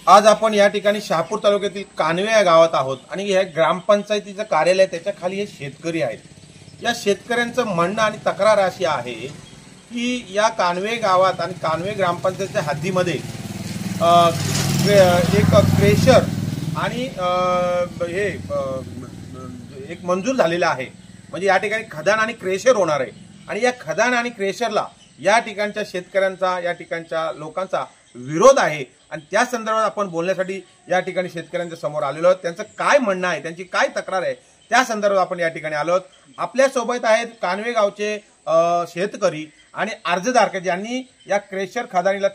आज आपण या ठिकाणी शहापूर तालुक्यातील कानवे या गावात आहोत आणि हे ग्रामपंचायतीचं कार्यालय त्याच्या खाली हे शेतकरी आहेत। या शेतकऱ्यांचं म्हणणं आणि तक्रार अशी आहे की या कानवे गावात आणि कानवे ग्रामपंचायतीच्या हद्दीमध्ये एक क्रेशर आणि हे एक मंजूर झालेला आहे। म्हणजे या ठिकाणी खदान आणि क्रेशर होणार आहे आणि या खदान आणि क्रेशरला या ठिकाणच्या शेतकऱ्यांचा या ठिकाणच्या लोकांचा विरोध आहे आणि त्या संदर्भात आपण बोलण्यासाठी या ठिकाणी शेतकऱ्यांच्या समोर आलेलो आहोत। त्यांचं काय म्हणणं आहे, त्यांची काय तक्रार आहे त्या संदर्भात आपण या ठिकाणी आलो आहोत। आपल्या सोबत आहेत कानवे गावचे शेतकरी आणि अर्जदार ज्यांनी या क्रेशर खदानीला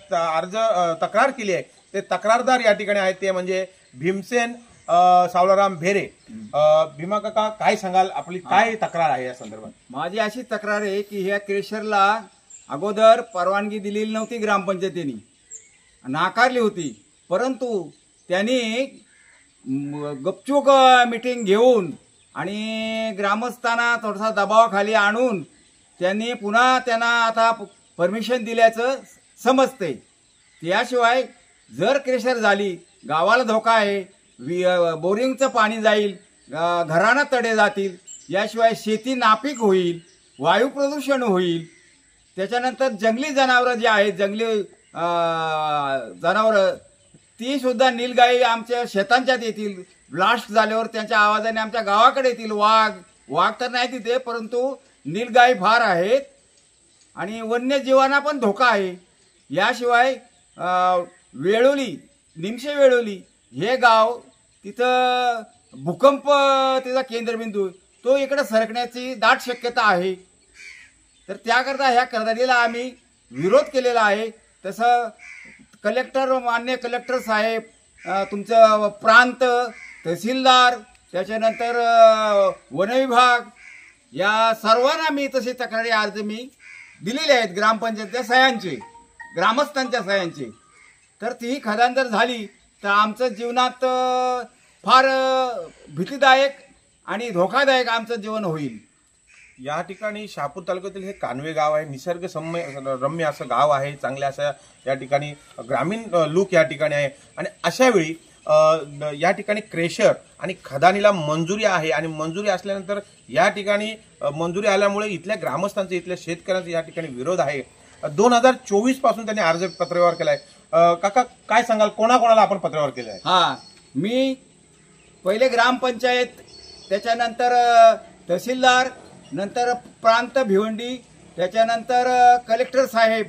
तक्रार केली आहे। ते तक्रारदार या ठिकाणी आहेत ते म्हणजे भीमसेन सावलाराम भेरे। भीमा काका काय सांगाल, आपली काय तक्रार आहे या संदर्भात? माझी अशी तक्रार आहे की ह्या क्रेशरला अगोदर परवानगी दिलेली नव्हती, ग्रामपंचायतीने नाकारली होती, परंतु त्यांनी गपचूक मीटिंग घेऊन आणि ग्रामस्थांना थोडासा दबावाखाली आणून त्यांनी पुन्हा त्यांना आता परमिशन दिल्याचं समजते। त्याशिवाय जर क्रेशर झाली गावाला धोका आहे, बोरिंगचं पाणी जाईल, घरांना तडे जातील, याशिवाय शेती नापीक होईल, वायू प्रदूषण होईल, त्याच्यानंतर जंगली जनावरं जे आहेत, जंगली जनावरं ती सुद्धा नीलगाई आमच्या शेतांच्यात येतील, ब्लास्ट झाल्यावर त्यांच्या आवाजाने आमच्या गावाकडे येतील। वाघ तर नाही तिथे, परंतु नीलगाई फार आहेत आणि वन्यजीवांना पण धोका आहे। याशिवाय वेळोली, निमशे वेळोली हे गाव, तिथं भूकंप त्याचा केंद्रबिंदू, तो इकडे सरकण्याची दाट शक्यता आहे। तर त्याकरता ह्या खदानीला आम्ही विरोध केलेला आहे। तसं कलेक्टर, मान्य कलेक्टर साहेब, तुमचं प्रांत तहसीलदार, त्याच्यानंतर वनविभाग, या सर्वांना मी तसे तक्रारी अर्ज मी दिलेले आहेत, ग्रामपंचायतच्या सह्यांचे, ग्रामस्थांच्या सह्यांचे। तर ती खदान जर झाली तर आमचं जीवनात फार भीतीदायक आणि धोकादायक आमचं जीवन होईल। या ठिकाणी शहापूर तालुक्यातील हे कानवे गाव आहे, निसर्ग रम्य असं गाव आहे, चांगल्या असं या ठिकाणी ग्रामीण लूक या ठिकाणी आहे आणि अशा वेळी या ठिकाणी क्रेशर आणि खदानीला मंजुरी आहे आणि मंजुरी असल्यानंतर या ठिकाणी मंजुरी आल्यामुळे इथल्या ग्रामस्थांचा, इथल्या शेतकऱ्यांचा या ठिकाणी विरोध आहे। 2024 पासून त्यांनी अर्ज पत्रव्यवहार केलाय। काका काय सांगाल, कोणाकोणाला आपण पत्रव्यवहार केलाय? मी पहिले ग्रामपंचायत, त्याच्यानंतर तहसीलदार, नंतर प्रांत भिवंडी, त्याच्यानंतर कलेक्टर साहेब,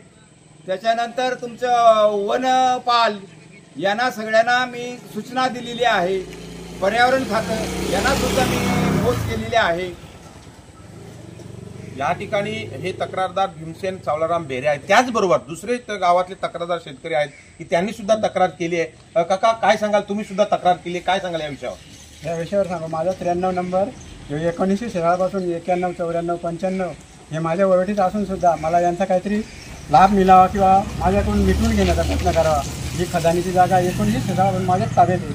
त्याच्यानंतर तुमचं वनपाल, यांना सगळ्यांना मी सूचना दिलेली आहे। पर्यावरण खातं यांना सुद्धा मी पोस्ट केलेली आहे। या ठिकाणी हे तक्रारदार भीमसेन सावलाराम भेरे आहेत, त्याचबरोबर दुसरे गावातले तक्रारदार शेतकरी आहेत की त्यांनी सुद्धा तक्रार केली आहे। काका काय सांगाल, तुम्ही सुद्धा तक्रार केली, काय सांगाल या विषयावर? या विषयावर सांगा, माझा 93 नंबर 1916 पासून 91, 94, 95 हे माझ्या वरवटीत असून सुद्धा मला यांचा काहीतरी लाभ मिळावा किंवा माझ्याकडून मिटवून घेण्याचा प्रयत्न करावा। ही खदानीची जागा 1916 माझ्या ताब्यात आहे।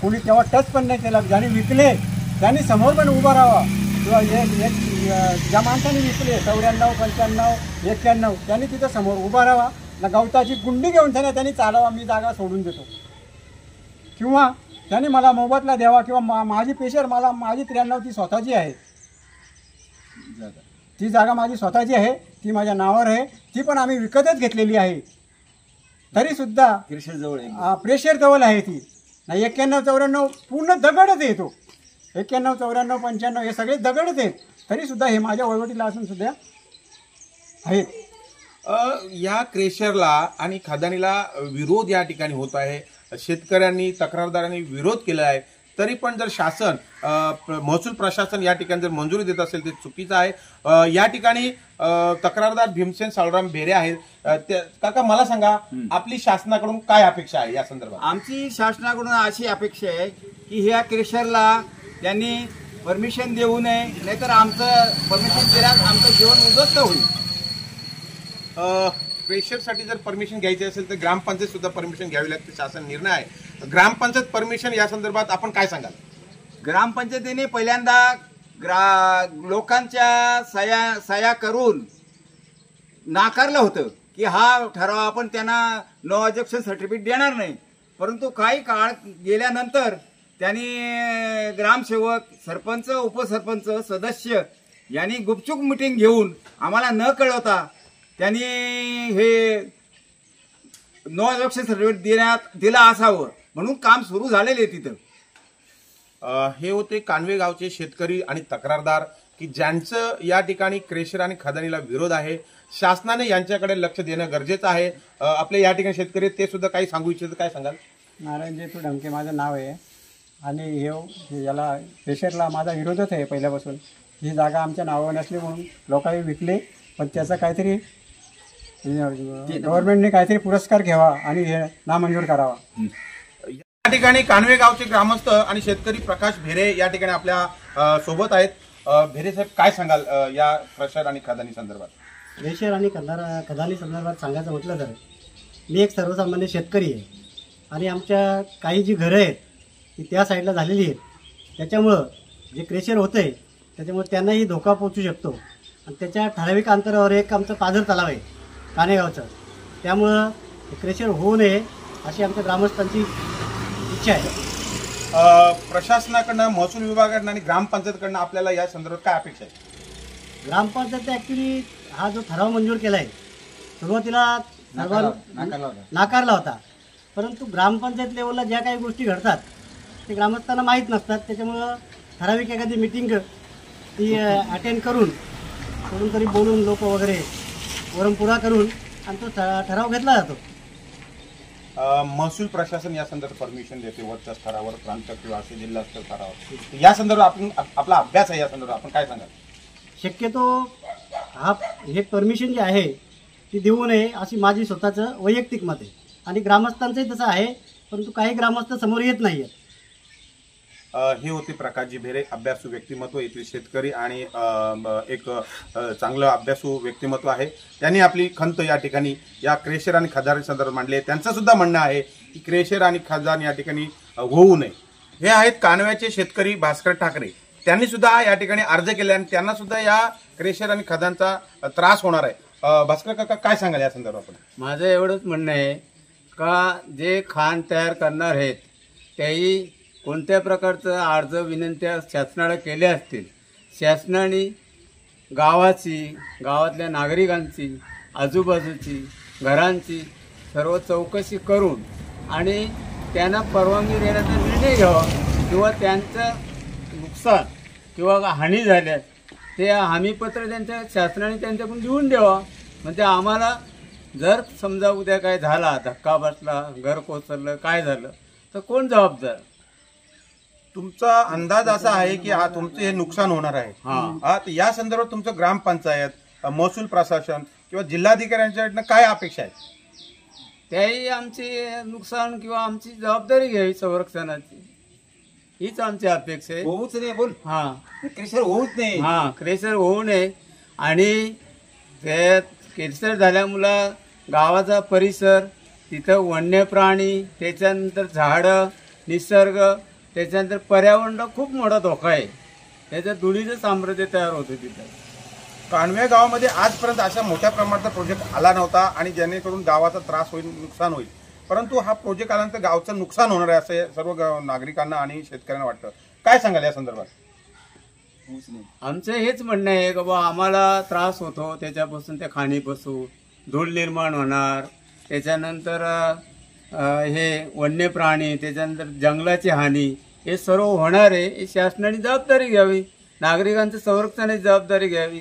कोणी तेव्हा टच पण नाही केला। ज्यांनी विकले त्यांनी समोर पण उभा राहावा किंवा ज्या माणसाने विकले 94, 95, 91 त्यांनी तिथं समोर उभा राहावा ना, गवताची गुंडी घेऊन त्यांनी चालावा, मी जागा सोडून देतो, किंवा त्यांनी मला मोबदला द्यावा किंवा माझी पेशर माझी 93 ती स्वतःची आहे, ती जागा माझी स्वतःची आहे, ती माझ्या नावावर आहे, ती पण आम्ही विकतच घेतलेली आहे। तरी सुद्धा प्रेशर जवळ आहे ती ना। 91, 94 पूर्ण दगडच येतो, 91, 94, 95 हे सगळे दगडच आहेत, तरी सुद्धा हे माझ्या वळवटीला असून सुद्धा आहेत। या क्रेशरला आणि खदानीला विरोध या ठिकाणी होत आहे। शेतकऱ्यांनी, तक्रारदारांनी विरोध केला आहे, तरी पण जर शासन, महसूल प्रशासन या ठिकाणी जर मंजुरी देत असेल ते चुकीचं आहे। या ठिकाणी तक्रारदार भीमसेन सावलाराम भेरे आहेत। काका मला सांगा, आपली शासनाकडून काय अपेक्षा आहे या संदर्भात? आमची शासनाकडून अशी अपेक्षा आहे की ह्या क्रेशरला त्यांनी परमिशन देऊ नये, नाहीतर आमचं परमिशन दिल्यास आमचं जीवन उद्ध्वस्त होईल। क्रेशरसाठी जर परमिशन घ्यायची असेल तर ग्रामपंचायत सुद्धा परमिशन घ्यावी लागते, शासन निर्णय आहे। ग्रामपंचायत परमिशन या संदर्भात आपण काय सांगाल? ग्रामपंचायतीने पहिल्यांदा लोकांच्या सह्या करून नाकारलं होतं की हा ठराव आपण त्यांना नो ऑब्जेक्शन सर्टिफिकेट देणार नाही, परंतु काही काळ गेल्यानंतर त्यांनी ग्रामसेवक, सरपंच, उपसरपंच, सदस्य यांनी गुपचूप मिटिंग घेऊन आम्हाला न कळवता त्यांनी हे नो ऑब्जेक्शन सर्टिफिकेट दिला असावं म्हणून काम सुरू झालेले तिथं. हे होते कानवे गावचे शेतकरी आणि तक्रारदार की ज्यांचं या ठिकाणी क्रेशर आणि खदानीला विरोध आहे. शासनाने यांच्याकडे लक्ष देणं गरजेचं आहे. आपले या ठिकाणी शेतकरी ते सुद्धा काही सांगू इच्छित, काय सांगाल? नारायणजी तू ढमके माझं नाव आहे आणि याला क्रेशरला माझा विरोधच आहे पहिल्यापासून. ही जागा आमच्या नावावर नसली म्हणून लोकांनी विकली, पण त्याचा काहीतरी गव्हर्नमेंटने काहीतरी पुरस्कार घ्यावा आणि हे नामंजूर करावा. या ठिकाणी कानवे गावचे ग्रामस्थ आणि शेतकरी प्रकाश भेरे या ठिकाणी आपल्या सोबत आहेत. भेरे साहेब, काय सांगाल या क्रेशर आणि खदानी संदर्भात? क्रेशर आणि खदानी संदर्भात सांगायचं म्हटलं तर मी एक सर्वसामान्य शेतकरी आहे आणि आमच्या काही जी घरं आहेत ती त्या साईडला झालेली आहेत. त्याच्यामुळं जे क्रेशर होतं आहे त्याच्यामुळे त्यांनाही धोका पोहोचू शकतो आणि त्याच्या ठराविक अंतरावर एक आमचं पाझर तलाव आहे कानेगावचं. त्यामुळं क्रेशर होऊ नये अशी आमच्या ग्रामस्थांची इच्छा आहे. प्रशासनाकडनं, महसूल विभागाकडनं आणि ग्रामपंचायतकडनं आपल्याला या संदर्भात काय अपेक्षा आहे? ग्रामपंचायत ॲक्च्युली हा जो ठराव मंजूर केला आहे सुरुवातीला नाकारला होता, परंतु ग्रामपंचायत लेवलला ज्या काही गोष्टी घडतात ते ग्रामस्थांना माहीत नसतात. त्याच्यामुळं ठराविक एखादी मिटिंग ती अटेंड करून कोणतरी बोलून लोक वगैरे वरंपुरा करून आणि तो ठराव घेतला जातो. महसूल प्रशासन या संदर्भात परमिशन देते वरच्या स्तरावर, प्रांत किंवा असे जिल्हा स्तर स्तरावर. या संदर्भात आपला अभ्यास आहे, या संदर्भात आपण काय सांगाल? शक्यतो हे परमिशन जे आहे ती देऊ नये अशी माझी स्वतःचं वैयक्तिक मत आहे आणि ग्रामस्थांचंही तसं आहे, परंतु काही ग्रामस्थ समोर येत नाही आहेत. हे होते प्रकाशजी भेरे, अभ्यासू व्यक्तिमत्व, येथील शेतकरी आणि एक चांगलं अभ्यासू व्यक्तिमत्व आहे. त्यांनी आपली खंत या ठिकाणी या क्रेशर आणि खदानी संदर्भात मांडली. त्यांचं सुद्धा म्हणणं आहे की क्रेशर आणि खदान या ठिकाणी होऊ नये. हे आहेत कानव्याचे शेतकरी भास्कर ठाकरे. त्यांनी सुद्धा या ठिकाणी अर्ज केले आणि त्यांना सुद्धा या क्रेशर आणि खदानचा त्रास होणार आहे. भास्कर काका, काय सांगाल या संदर्भात? माझं एवढंच म्हणणं आहे का जे खाण तयार करणार आहेत त्याही कोणत्या प्रकारचं अर्ज विनंत्या शासनाला केल्या असतील, शासनाने गावातल्या नागरिकांची, आजूबाजूची घरांची सर्व चौकशी करून आणि त्यांना परवानगी देण्याचा निर्णय घ्यावा किंवा त्यांचं नुकसान किंवा हानी झाल्यास ते हमीपत्र त्यांच्या शासनाने त्यांच्याकडून देऊन द्यावा. म्हणजे आम्हाला जर समजा उद्या काय झाला, धक्का बसला, घर कोसळलं, काय झालं तर कोण जबाबदार? तुमचा अंदाज असा आहे की तुमचं हे नुकसान होणार आहे. या संदर्भात तुमचं ग्रामपंचायत, महसूल प्रशासन किंवा जिल्हाधिकाऱ्यांच्याकडनं काय अपेक्षा आहे? त्याही आमची नुकसान किंवा आमची जबाबदारी घ्यावी संरक्षणाची, हीच आमची अपेक्षा आहे. होऊच नाही बोल. क्रेशर होऊच नाही. क्रेशर होऊ नये आणि ते क्रेशर झाल्यामुळं गावाचा परिसर, तिथं वन्य प्राणी, त्याच्यानंतर झाडं, निसर्ग, त्याच्यानंतर पर्यावरणाला खूप मोठा धोका आहे. त्याचं धुळीचं साम्राज्य तयार होतं तिथं. कानवे गावामध्ये आजपर्यंत अशा मोठ्या प्रमाणाचा प्रोजेक्ट आला नव्हता आणि जेणेकरून गावाचा त्रास होईल, नुकसान होईल. परंतु हा प्रोजेक्ट आल्यानंतर गावचं नुकसान होणार आहे असं सर्व नागरिकांना आणि शेतकऱ्यांना वाटतं. काय सांगाल या संदर्भात? आमचं हेच म्हणणं आहे की बा आम्हाला त्रास होतो त्याच्यापासून, त्या खाणीपासून धूळ निर्माण होणार, त्याच्यानंतर हे वन्य प्राणी, त्याच्यानंतर जंगलाची हानी, हे सर्व होणार आहे. हे शासनाने जबाबदारी घ्यावी, नागरिकांचं संरक्षणाची जबाबदारी घ्यावी.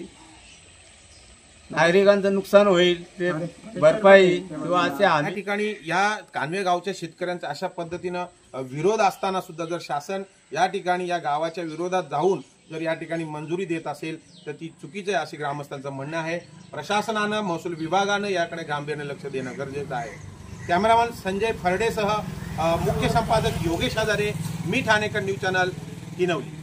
नागरिकांचं नुकसान होईल ते भरपाई किंवा असे या ठिकाणी या कानवे गावच्या शेतकऱ्यांचा अशा पद्धतीनं विरोध असताना सुद्धा जर शासन या ठिकाणी या गावाच्या विरोधात जाऊन जर या ठिकाणी मंजुरी देत असेल तर ती चुकीचं आहे असे ग्रामस्थांचं म्हणणं आहे. प्रशासनानं, महसूल विभागानं याकडे गांभीर्याने लक्ष देणं गरजेचं आहे. कॅमेरामॅन संजय फरडेसह मुख्य संपादक योगेश हजारे, मी ठाणेकर न्यूज चॅनल, किनवली.